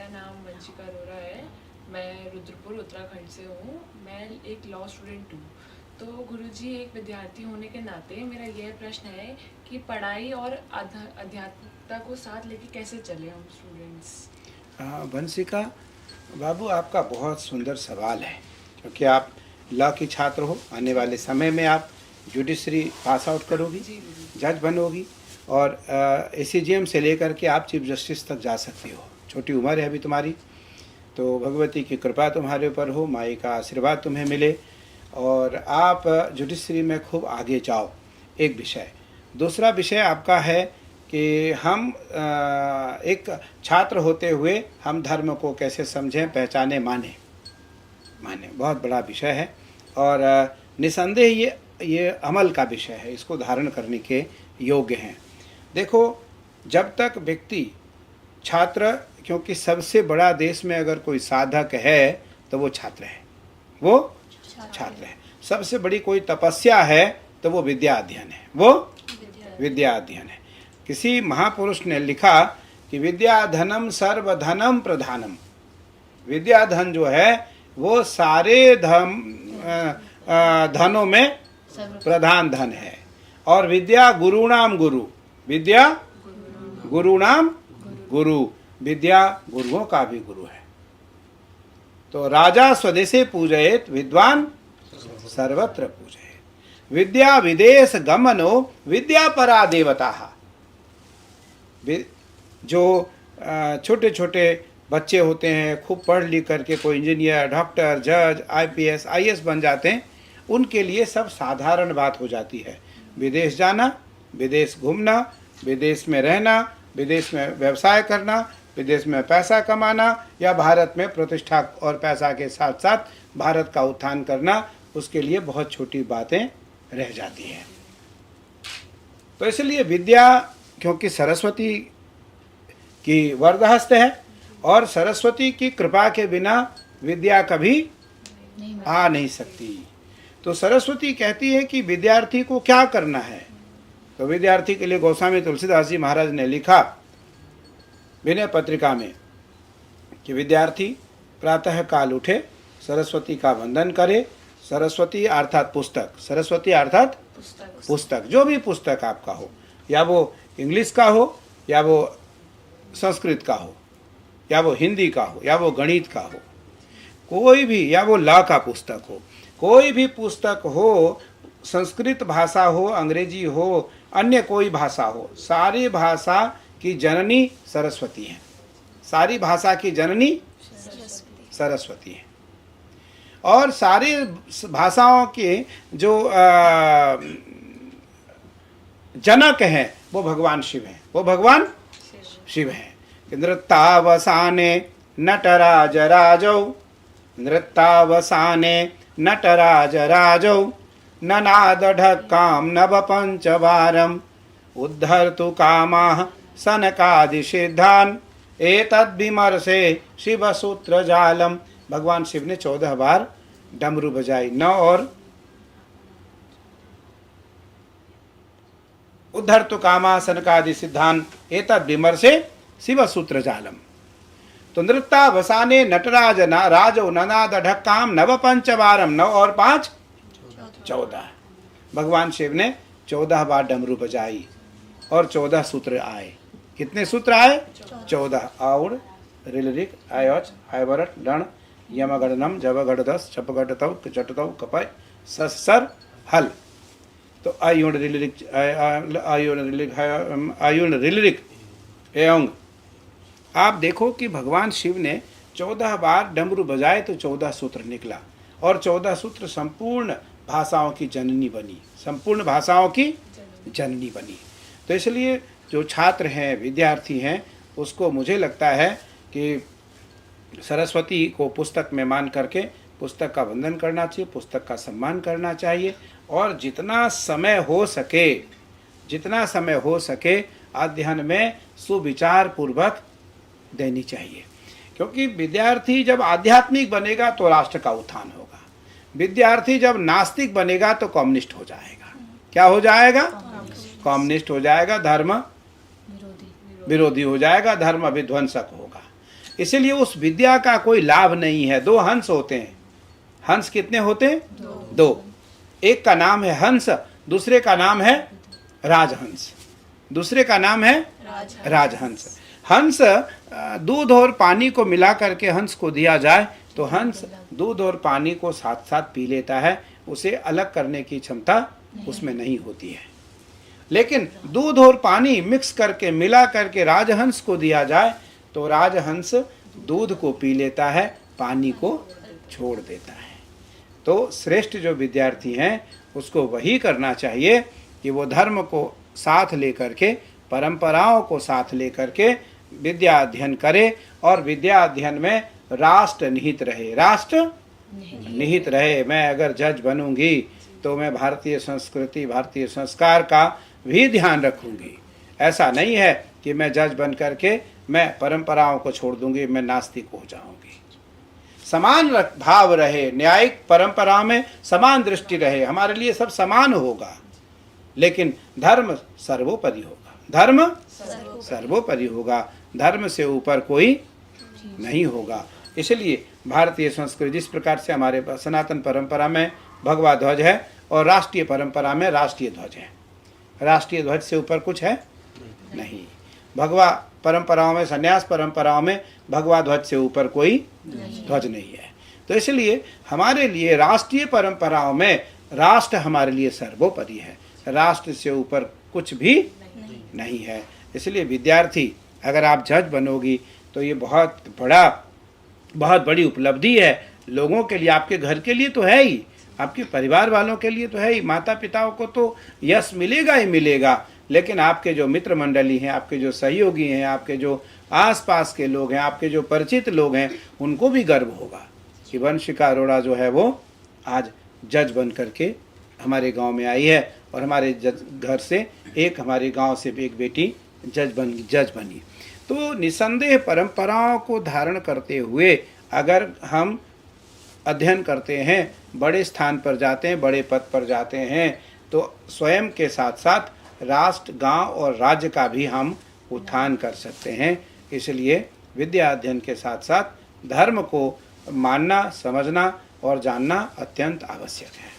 मेरा नाम वंशिका अरोरा है। मैं रुद्रपुर उत्तराखंड से हूँ। मैं एक लॉ स्टूडेंट हूँ। तो गुरुजी, एक विद्यार्थी होने के नाते मेरा यह प्रश्न है कि पढ़ाई और आध्यात्मिकता को साथ लेके कैसे चले हम स्टूडेंट्स। वंशिका बाबू, आपका बहुत सुंदर सवाल है, क्योंकि आप लॉ की छात्र हो। आने वाले समय में आप जुडिशरी पास आउट करोगी, जज बनोगी, और ACGM से लेकर के आप चीफ जस्टिस तक जा सकती हो। छोटी उम्र है अभी तुम्हारी, तो भगवती की कृपा तुम्हारे ऊपर हो, माई का आशीर्वाद तुम्हें मिले और आप जुडिशरी में खूब आगे जाओ। एक विषय। दूसरा विषय आपका है कि हम एक छात्र होते हुए हम धर्म को कैसे समझें, पहचाने, माने बहुत बड़ा विषय है। और निसंदेह ये अमल का विषय है, इसको धारण करने के योग्य हैं। देखो, जब तक व्यक्ति छात्र, क्योंकि सबसे बड़ा देश में अगर कोई साधक है तो वो छात्र है, वो छात्र है। सबसे बड़ी कोई तपस्या है तो वो विद्या अध्ययन है, वो विद्या अध्ययन है। किसी महापुरुष ने लिखा कि विद्या धनम सर्वधनम प्रधानम। विद्या धन जो है वो सारे धनों में प्रधान धन है। और विद्या गुरुणाम गुरु, विद्या गुरुणाम गुरु, विद्या गुरुओं का भी गुरु है। तो राजा स्वदेशे पूजयेत, विद्वान सर्वत्र पूजयेत। विद्या विदेश गमनो विद्या परा देवता। जो छोटे छोटे बच्चे होते हैं, खूब पढ़ लिख करके कोई इंजीनियर, डॉक्टर, जज, IPS, IAS बन जाते हैं, उनके लिए सब साधारण बात हो जाती है। विदेश जाना, विदेश घूमना, विदेश में रहना, विदेश में व्यवसाय करना, विदेश में पैसा कमाना, या भारत में प्रतिष्ठा और पैसा के साथ साथ भारत का उत्थान करना, उसके लिए बहुत छोटी बातें रह जाती हैं। तो इसलिए विद्या, क्योंकि सरस्वती की वरदहस्त है, और सरस्वती की कृपा के बिना विद्या कभी आ नहीं सकती। तो सरस्वती कहती है कि विद्यार्थी को क्या करना है। तो विद्यार्थी के लिए गोस्वामी तुलसीदास जी महाराज ने लिखा विनय पत्रिका में कि विद्यार्थी प्रातः काल उठे, सरस्वती का वंदन करे। सरस्वती अर्थात पुस्तक, सरस्वती अर्थात पुस्तक, जो भी पुस्तक आपका हो, या वो इंग्लिश का हो, या वो संस्कृत का हो, या वो हिंदी का हो, या वो गणित का हो, कोई भी, या वो लॉ का पुस्तक हो, कोई भी पुस्तक हो, संस्कृत भाषा हो, अंग्रेजी हो, अन्य कोई भाषा हो, सारी भाषा की जननी सरस्वती है। सारी भाषा की जननी सरस्वती है। और सारी भाषाओं के जो जनक हैं वो भगवान शिव हैं, वो भगवान शिव हैं। नृत्तावसाने नटराज राजौ, नृत्तावसाने नटराज राजौ, ननाद ढक्काम नव पंचवारम, उद्धर्तु कामाः सनकादिसिद्धान्, एतद् विमर्शे शिव सूत्र जालम। भगवान शिव ने 14 बार डमरू बजाई, 9 और उद्धर्तु कामाः सनकादिसिद्धान्, एतद् विमर्शे शिव सूत्र जालम। तो नृत्तावसाने नटराज राजो ननाद ढक्काम नव पंचवारम, 9 और 5 14। भगवान शिव ने 14 बार डमरू बजाई और 14 सूत्र आए। कितने सूत्र आए? 14। आउड़, रिलरिक, आयोच, आयवरट, डण, यमगणनम, जवगढ़दस, छपगढ़तौ, चटतौ, कपय, सर, हल। तो आयुण रिलरिक, आयुण रिलरिक एवं। आप देखो कि भगवान शिव ने 14 बार डमरू बजाए तो 14 सूत्र निकला, और 14 सूत्र संपूर्ण भाषाओं की जननी बनी, संपूर्ण भाषाओं की जननी बनी। तो इसलिए जो छात्र हैं, विद्यार्थी हैं, उसको मुझे लगता है कि सरस्वती को पुस्तक में मान करके पुस्तक का वंदन करना चाहिए, पुस्तक का सम्मान करना चाहिए, और जितना समय हो सके अध्ययन में सुविचार पूर्वक देनी चाहिए। क्योंकि विद्यार्थी जब आध्यात्मिक बनेगा तो राष्ट्र का उत्थान होगा। विद्यार्थी जब नास्तिक बनेगा तो कम्युनिस्ट हो जाएगा। क्या हो जाएगा? कम्युनिस्ट हो जाएगा, धर्म विरोधी हो जाएगा, धर्म विध्वंसक होगा। इसलिए उस विद्या का कोई लाभ नहीं है। दो हंस होते हैं। हंस कितने होते हैं? दो। एक का नाम है हंस, दूसरे का नाम है राजहंस। दूसरे का नाम है राजहंस। हंस दूध और पानी को मिला करके हंस को दिया जाए तो हंस दूध और पानी को साथ साथ पी लेता है, उसे अलग करने की क्षमता उसमें नहीं होती है। लेकिन दूध और पानी मिक्स करके मिला करके राजहंस को दिया जाए तो राजहंस दूध को पी लेता है, पानी को छोड़ देता है। तो श्रेष्ठ जो विद्यार्थी हैं उसको वही करना चाहिए कि वो धर्म को साथ लेकर के, परंपराओं को साथ लेकर के विद्या अध्ययन करे और विद्या अध्ययन में राष्ट्र निहित रहे। राष्ट्र निहित रहे। मैं अगर जज बनूंगी तो मैं भारतीय संस्कृति, भारतीय संस्कार का भी ध्यान रखूंगी। ऐसा नहीं है कि मैं जज बन करके मैं परंपराओं को छोड़ दूंगी, मैं नास्तिक हो जाऊंगी। समान भाव रहे, न्यायिक परंपरा में समान दृष्टि रहे, हमारे लिए सब समान होगा, लेकिन धर्म सर्वोपरि होगा। धर्म सर्वोपरि होगा, धर्म से ऊपर कोई नहीं होगा। इसलिए भारतीय संस्कृति जिस प्रकार से हमारे सनातन परंपरा में भगवा ध्वज है और राष्ट्रीय परंपरा में राष्ट्रीय ध्वज है, राष्ट्रीय ध्वज से ऊपर कुछ है नहीं। भगवा परंपराओं में, संन्यास परंपराओं में भगवा ध्वज से ऊपर कोई ध्वज नहीं है। तो इसलिए हमारे लिए राष्ट्रीय परंपराओं में राष्ट्र हमारे लिए सर्वोपरि है, राष्ट्र से ऊपर कुछ भी नहीं है। इसलिए विद्यार्थी अगर आप जज बनोगी तो ये बहुत बड़ी उपलब्धि है लोगों के लिए। आपके घर के लिए तो है ही, आपके परिवार वालों के लिए तो है ही, माता पिताओं को तो यश मिलेगा ही मिलेगा, लेकिन आपके जो मित्र मंडली हैं, आपके जो सहयोगी हैं, आपके जो आसपास के लोग हैं, आपके जो परिचित लोग हैं, उनको भी गर्व होगा कि वंशिका अरोड़ा जो है वो आज जज बन करके हमारे गांव में आई है और हमारे घर से एक, हमारे गांव से एक बेटी जज बनी। तो निसंदेह परंपराओं को धारण करते हुए अगर हम अध्ययन करते हैं, बड़े स्थान पर जाते हैं, बड़े पद पर जाते हैं, तो स्वयं के साथ साथ राष्ट्र, गांव और राज्य का भी हम उत्थान कर सकते हैं। इसलिए विद्या अध्ययन के साथ साथ धर्म को मानना, समझना और जानना अत्यंत आवश्यक है।